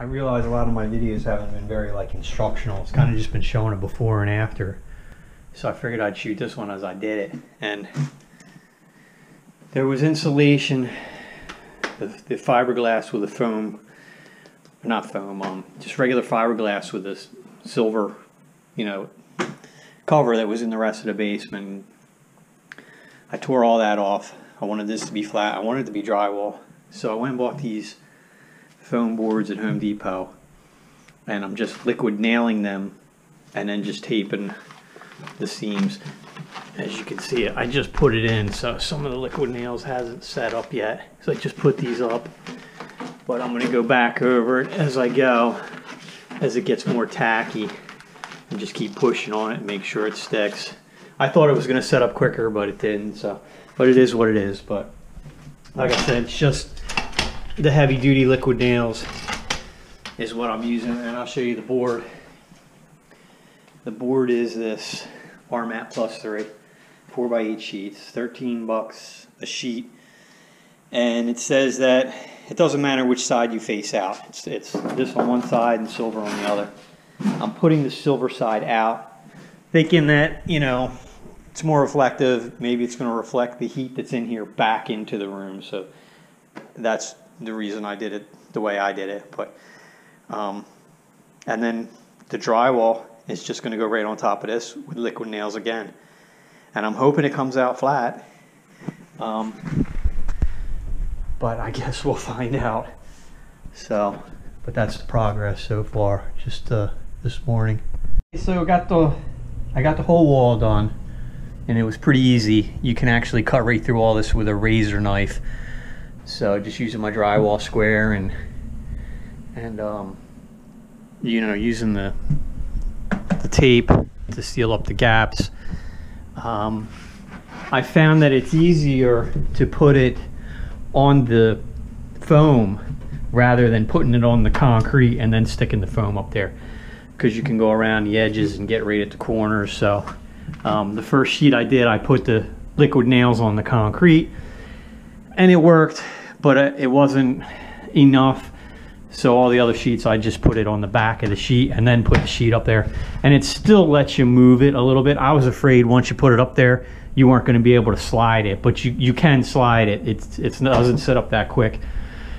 I realize a lot of my videos haven't been very like instructional. It's kind of just been showing a before and after. So I figured I'd shoot this one as I did it. And there was insulation, the fiberglass with a foam, not foam, just regular fiberglass with this silver, you know, cover that was in the rest of the basement. I tore all that off. I wanted this to be flat. I wanted it to be drywall. So I went and bought these foam boards at Home Depot, and I'm just liquid nailing them and then just taping the seams. As you can see, I just put it in, so some of the liquid nails hasn't set up yet, so I just put these up, but I'm going to go back over it as I go, as it gets more tacky, and just keep pushing on it and make sure it sticks. I thought it was going to set up quicker, but it didn't, so, but it is what it is. But like I said, it's just the heavy duty liquid nails is what I'm using, and I'll show you the board. The board is this RMAT Plus 3 4x8 sheets, 13 bucks a sheet, and it says that it doesn't matter which side you face out. It's this on one side and silver on the other. I'm putting the silver side out, thinking that, you know, it's more reflective. Maybe it's going to reflect the heat that's in here back into the room. So that's the reason I did it the way I did it. But and then the drywall is just going to go right on top of this with liquid nails again. And I'm hoping it comes out flat. But I guess we'll find out. So, but that's the progress so far, just this morning. So I got the whole wall done, and it was pretty easy. You can actually cut right through all this with a razor knife. So just using my drywall square and you know, using the tape to seal up the gaps. I found that it's easier to put it on the foam rather than putting it on the concrete and then sticking the foam up there, because you can go around the edges and get right at the corners. So the first sheet I did, I put the liquid nails on the concrete, and it worked, but it wasn't enough. So all the other sheets, I just put it on the back of the sheet and then put the sheet up there, and it still lets you move it a little bit. I was afraid once you put it up there you weren't going to be able to slide it, but you can slide it. It doesn't sit up that quick.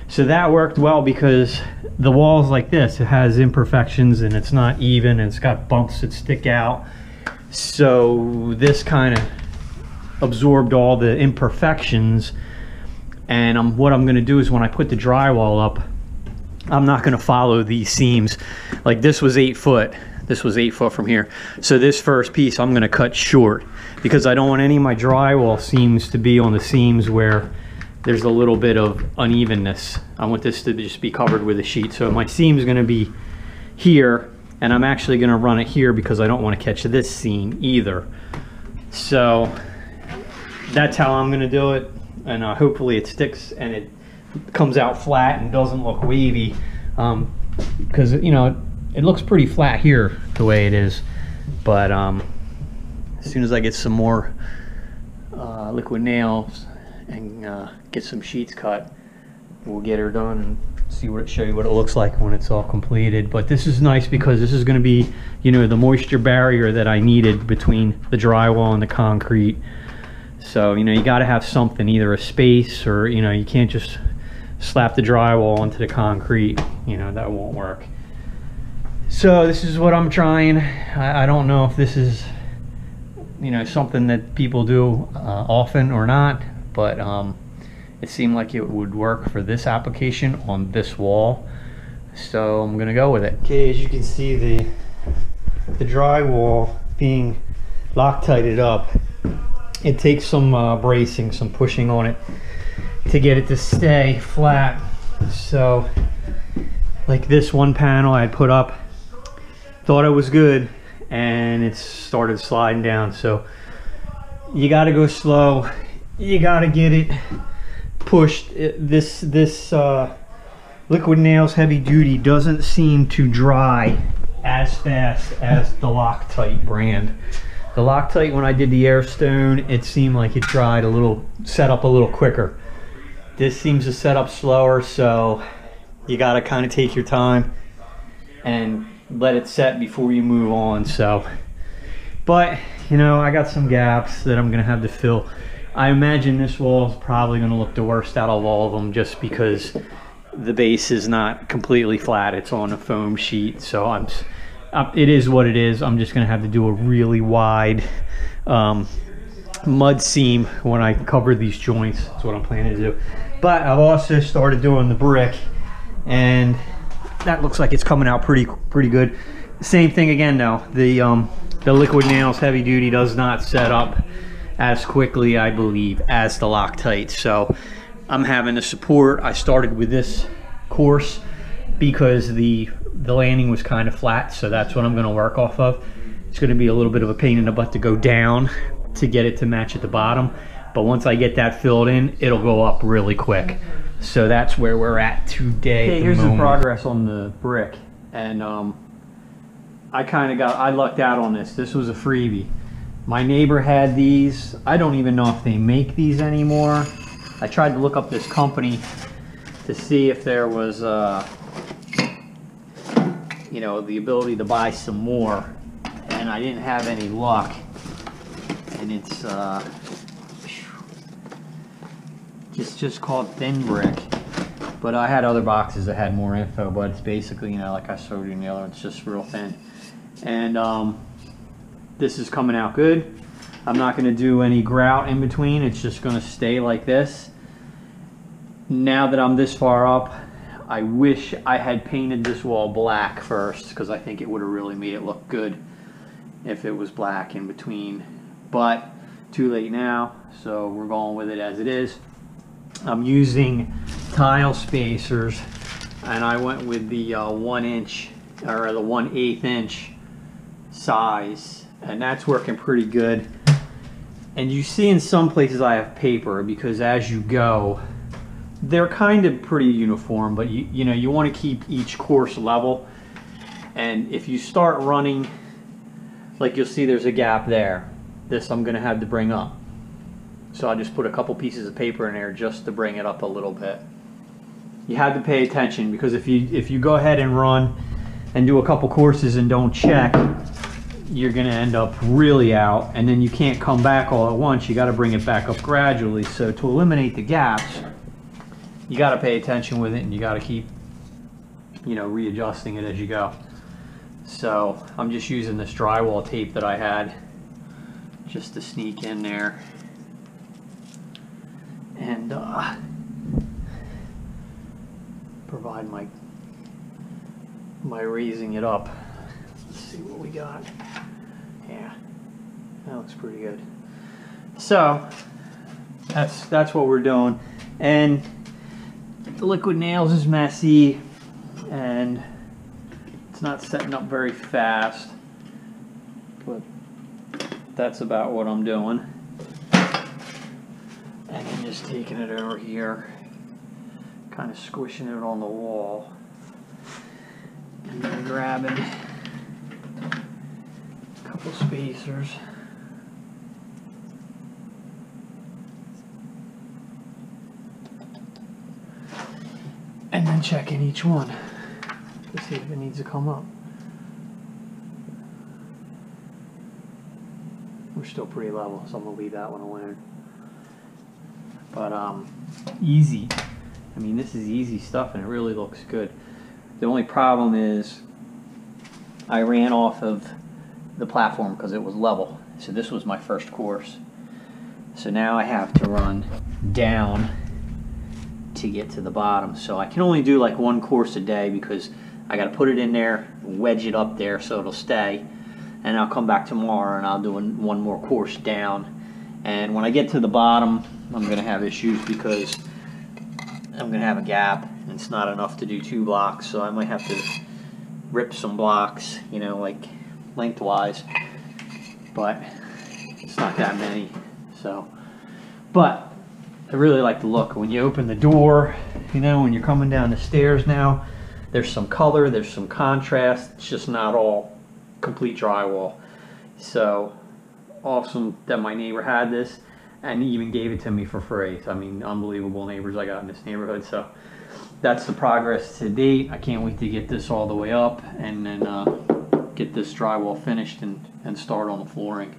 So that worked well, because the wall's like this. It has imperfections and it's not even, and it's got bumps that stick out. So this kind of absorbed all the imperfections. And what I'm going to do is, when I put the drywall up, I'm not going to follow these seams. Like this was 8 foot. This was 8 foot from here. So this first piece I'm going to cut short, because I don't want any of my drywall seams to be on the seams where there's a little bit of unevenness. I want this to just be covered with a sheet. So my seam is going to be here, and I'm actually going to run it here because I don't want to catch this seam either. So that's how I'm going to do it, and hopefully it sticks and it comes out flat and doesn't look wavy, because you know it looks pretty flat here the way it is. But as soon as I get some more liquid nails and get some sheets cut, we'll get her done and show you what it looks like when it's all completed. But this is nice because this is going to be, you know, the moisture barrier that I needed between the drywall and the concrete. So, you know, you got to have something, either a space, or, you know, you can't just slap the drywall onto the concrete. You know, that won't work. So this is what I'm trying. I don't know if this is, you know, something that people do often or not, but it seemed like it would work for this application on this wall, so I'm gonna go with it. Okay, as you can see, the drywall being Loctited up, it takes some bracing, some pushing on it to get it to stay flat. So like this one panel I had put up, thought it was good, and it started sliding down. So you got to go slow, you got to get it pushed. This liquid nails heavy duty doesn't seem to dry as fast as the Loctite brand. The Loctite, when I did the Airstone, it seemed like it dried set up a little quicker. This seems to set up slower, so you got to kind of take your time and let it set before you move on. So, but you know, I got some gaps that I'm gonna have to fill. I imagine this wall is probably gonna look the worst out of all of them, just because the base is not completely flat. It's on a foam sheet, so it is what it is. I'm just gonna have to do a really wide mud seam when I cover these joints. That's what I'm planning to do. But I've also started doing the brick, and that looks like it's coming out pretty good. Same thing again though. The liquid nails heavy duty does not set up as quickly, I believe, as the Loctite. So I'm having to support. I started with this course because the landing was kind of flat, so that's what I'm going to work off of. It's going to be a little bit of a pain in the butt to go down to get it to match at the bottom, but once I get that filled in, it'll go up really quick. So that's where we're at today. Okay, here's the progress on the brick, and I lucked out on this. This was a freebie. My neighbor had these. I don't even know if they make these anymore. I tried to look up this company to see if there was you know, the ability to buy some more, and I didn't have any luck. And it's just called thin brick, but I had other boxes that had more info, but it's basically, you know, like I showed you in the other one, it's just real thin. And this is coming out good. I'm not going to do any grout in between. It's just going to stay like this. Now that I'm this far up, I wish I had painted this wall black first, because I think it would have really made it look good if it was black in between. But too late now, so we're going with it as it is. I'm using tile spacers, and I went with the 1 inch or the 1/8 inch size, and that's working pretty good. And you see in some places I have paper, because as you go, they're kind of pretty uniform, but you know, you want to keep each course level. And if you start running, like you'll see there's a gap there. This I'm going to have to bring up. So I just put a couple pieces of paper in there just to bring it up a little bit. You have to pay attention, because if you go ahead and run and do a couple courses and don't check, you're going to end up really out, and then you can't come back all at once. You got to bring it back up gradually. So to eliminate the gaps, you got to pay attention with it, and you got to keep, you know, readjusting it as you go. So I'm just using this drywall tape that I had just to sneak in there and provide my raising it up. Let's see what we got. Yeah, that looks pretty good. So that's what we're doing. And the liquid nails is messy, and it's not setting up very fast, but that's about what I'm doing. And then just taking it over here, kind of squishing it on the wall, and then grabbing a couple spacers. And then checking each one to see if it needs to come up. We're still pretty level, so I'm gonna leave that one alone. But easy. I mean, this is easy stuff, and it really looks good. The only problem is I ran off of the platform because it was level. So this was my first course. So now I have to run down to get to the bottom. So I can only do like one course a day, because I got to put it in there, wedge it up there so it'll stay, and I'll come back tomorrow and I'll do one more course down. And when I get to the bottom, I'm going to have issues, because I'm going to have a gap and it's not enough to do 2 blocks, so I might have to rip some blocks, you know, like lengthwise, but it's not that many. So, but I really like the look. When you open the door, you know, when you're coming down the stairs now, there's some color, there's some contrast. It's just not all complete drywall. So awesome that my neighbor had this and he even gave it to me for free. I mean, unbelievable neighbors I got in this neighborhood. So that's the progress to date. I can't wait to get this all the way up and then get this drywall finished and start on the flooring.